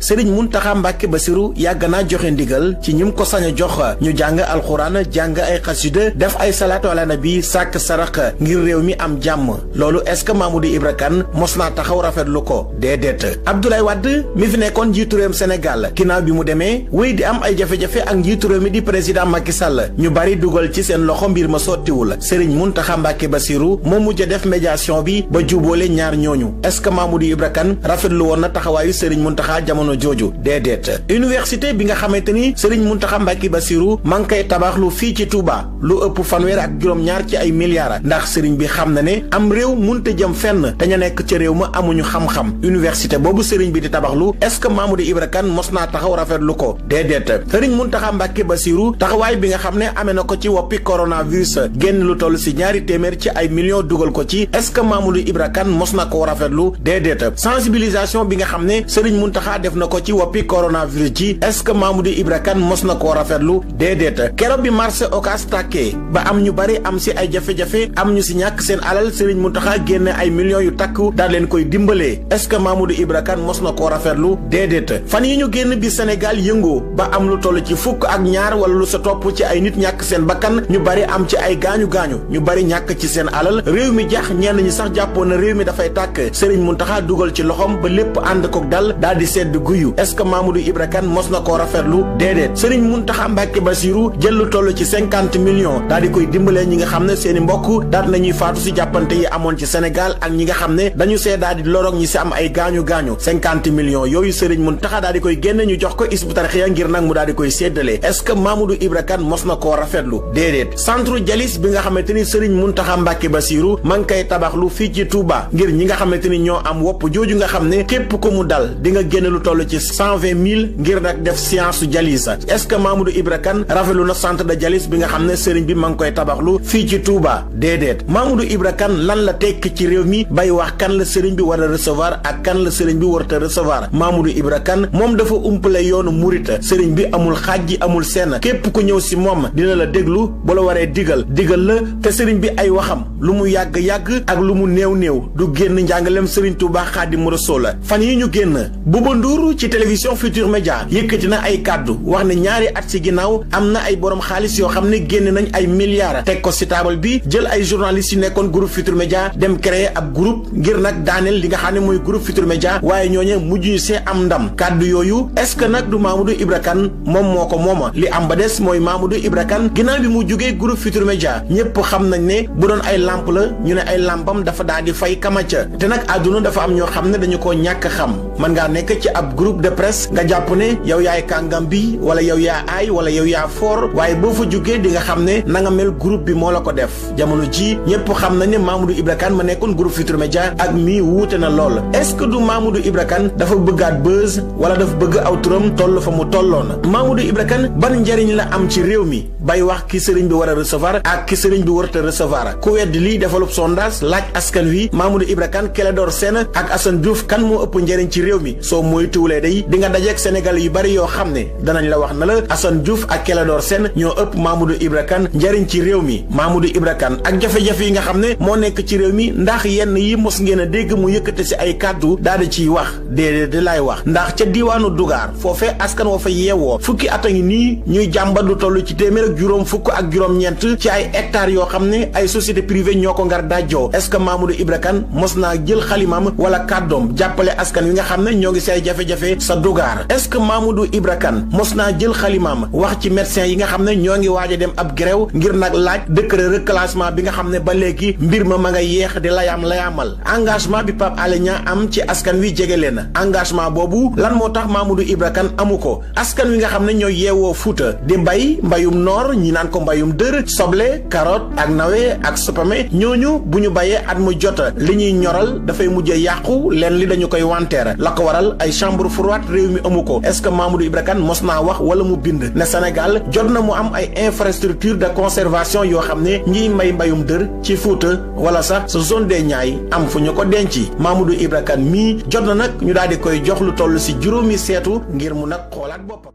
Serigne Mountakha Mbacké Bassirou yàgg naa joxe ndigal ci ñim ko sañ a jox ñu jàng alxuraan jàng ay xasida def ay salaatu ala nabi sàkk sarax ngir réew mi am jàmm loolu est-ce que Mamadou Ibra Kane mos naa taxaw rafetlu ko déedéet. Abdoulaye Wade mi fi nekkoon njiitu réewum Sénégal ginnaaw bi mu demee wéy di am ay jafe-jafe ak njiitu réew mi di président Macky Sall ñu bari dugal ci seen loxo mbir ma sottiwul Serigne Mountakha Mbacké Bassirou moo mujj def médiation bi ba jubóole ñaar ñooñu est-ce que Mamadou Ibra Kane rafetlu woon na taxawaayu Serigne Mountakha jamono jooju déedéet. université bi nga xamante ni Serigne Mountakha Mbacké Bassirou ma ngi koy tabaxlu fii ci Touba lu ëpp fanweer ak juróom-ñaar ci ay milliards ndax Serigne bi xam na ne am réew munta jëm fenn te ña nekk ca réew ma amuñu xam-xam université boobu Serigne bi di tabaxlu est-ce que Mamadou Ibra Kane mos naa taxaw rafetlu ko déedéet. Serigne Mountakha Mbacké Bassirou taxawaay bi nga xam ne amee na ko ci woppi coronavirus génn lu toll si ñaari téeméer ci ay millions dugal ko ci est-ce que Mamadou Ibra Kane mos na koo rafetlu déedéet. sensibilisation bi nga xam ne Serigne Mountakha def na ko ci woppi coronavirus ji est-ce que Mamadou Ibra Kane mos na koo rafetlu déedéet. keroog bi marché Ocass tàkkee ba am ñu bari am si ay jafe-jafe am ñu si ñàkk seen alal Serigne Mountakha génne ay millions yu takku daal leen koy dimbalee est-ce que Mamadou Ibra Kane mos na koo rafetlu déedéet. fan yi ñu génn bi Sénégal yëngoo ba am lu toll ci fukk ak ñaar wala lu sa topp ci ay nit ñàkk seen bakkan ñu bari am ci ay gaañu-gaañu ñu bari ñàkk ci seen alal réew mi jax ñenn ñi sax jàppoon na réew mi dafay tàkk Serigne Mountakha dugal ci loxom ba lépp ànd ko dal daal di sedd guyu est-ce que Mamadou Ibra Kane mos na koo rafetlu déedéet. Serigne Mountakha Mbacké Bassirou jël lu toll ci 50 millions daal di koy dimbalee ñi nga xam ne seeni mbokk daal nañuy faatu si jàppante yi amoon ci Sénégal ak ñi nga xam ne dañu see daal di loroog ñi si am ay gaañu-gaañu 50 millions yooyu Serigne Mountakha daal di koy génne ñu jox ko Hizbut Tarqiyyah ngir nag mu daal di koy séddale est-ce que Mamadou Ibra Kane mos na koo rafetlu déedéet. centre dialyse bi nga xamante ni Serigne Mountakha Mbacké Bassirou ma ngi koy tabaxlu fii ci Touba ngir ñi nga xamante ni ñoo am wopp jooju nga xam ne képp ko mu dal di nga génne lu toll ci 120 000 ngir nag def séance su dialyse est-ce que Mamadou Ibra Kane rafetlu na centre de dialyse bi nga xam ne Serigne bi ma ngi koy tabaxlu fii ci Touba déedéet. Mamadou Ibra Kane lan la tekk ci réew mi bay wax kan la Serigne bi war a recevoir ak kan la Serigne bi warut a recevoir Mamadou Ibra Kane moom dafa umpale yoonu murit Serigne bi amul xaaj amul seen képp ku ñëw si moom dina la déglu bu la waree digal la te Serigne bi ay waxam lu mu yàgg-yàgg ak lu mu néew-néew du génn njàngaleem Serigne Touba Xaadimu Rasuul fan yi ñu génn Bouba Ndour ci télévision Futurs Médias yëkkati na ay kàddu wax ne ñaari at si ginnaaw am na ay borom xaalis yoo xam ne génn nañ ay milliards teg ko si taabal bi jël ay journalistes yu nekkoon groupe Futurs Médias dem créer ab groupe ngir nag daaneel li nga xam ne mooy groupe Futurs Médias waaye ñooñe mujj ñu see am ndam kàddu yooyu est-ce que nag du Mamadou Ibra Kane moom moo ko mooma li am ba des mooy Mamadou Ibra Kane ginnaaw bi mu jugee groupe Futurs Médias ñëpp xam nañ ne bu doon ay lamp la ñu ne ay lampam dafa daal di fay kamaca te nag àdduna dafa am ñoo xam ne dañu koo ñàkk xam mën ngaa nekk ci ab groupe de presse nga jàpp ne yow yaay kàngam bi wala yow yaa aay wala yow yaa foor waaye boo fa jugee di nga xam ne na nga mel groupe bi moo la ko def jamono ji ñëpp xam nañ ne Mamadou Ibra Kane ma nekkoon groupe Futurs Médias ak mii wuute na lool est-ce que du Mamadou Ibra Kane dafa bëggaat buzz wala dafa bëgg aw turam toll fa mu tolloon Mamadou Ibra Kane ban njariñ la am ci réew mi bay wax ki Serigne bi war a recevoir ak ki Serigne bi warut a recevoir ku wedd lii defalub sondage laaj askan wi Mamadou Ibra Kane Clédor Sène ak Assane Diouf kan moo ëpp njariñ ci réew mi soo mooy tuulee day di nga dajeek Sénégal yu bari yoo xam ne danañ la wax na la Assane Diouf ak Clédor Sène ñoo ëpp Mamadou Ibra Kane njariñ ci réew mi Mamadou Ibra Kane ak jafe-jafe yi nga xam ne moo nekk ci réew mi ndax yenn yi mos ngeen a dégg mu yëkkate si ay kàddu daal di ciy wax déedéet laay wax ndax ca diiwaanu Dugaar foofee askan wa fa yeewoo fukki at a ngi nii ñuy jàmbat lu toll ci téeméer ak juróom fukk ak juróom-ñeent ci ay hectares yoo xam ne ay société privée ñoo ko ngar dajjoo est-ce que Mamadou Ibra Kane mos naa jël xalimaam wala kàddoom jàppale askan wi nga xam ne ñoo ngi say jafe-jafe sa Dugaar est-ce que Mamadou Ibra Kane mos naa jël xalimaam wax ci médecins yi nga xam ne ñoo ngi waaj a dem ab grève ngir nag laaj décret reclassement bi nga xam ne ba léegi mbir ma nga yeex di layaamal engagement bi Pape Alé Niang am ci askan wi jege leen engagement boobu lan moo tax Mamadou Ibra Kane amu ko askan wi nga xam ne ñoo yeewoo Fuuta di mbayum noor ñi naan ko mbayum dër soble carotte ak nawe ak supame ñooñu bu ñu bayee at mu jot li ñuy ñoral dafay mujjee yàqu leen li dañu koy wanteer la ko waral ay chambre froide réew mi amu ko est-ce que Mamadou Ibra Kane mos naa wax wala mu bind ne Sénégal jot na mu am ay infrastructure de conservation yoo xam ne ñiy mbayum dër ci Fuuta wala sax sa zone des Niayes am fu ñu ko denc Mamadou Ibra Kane mii jot na nag ñu daal di koy jox lu toll ci juróomi seetu ngir mu nag xoolaat boppam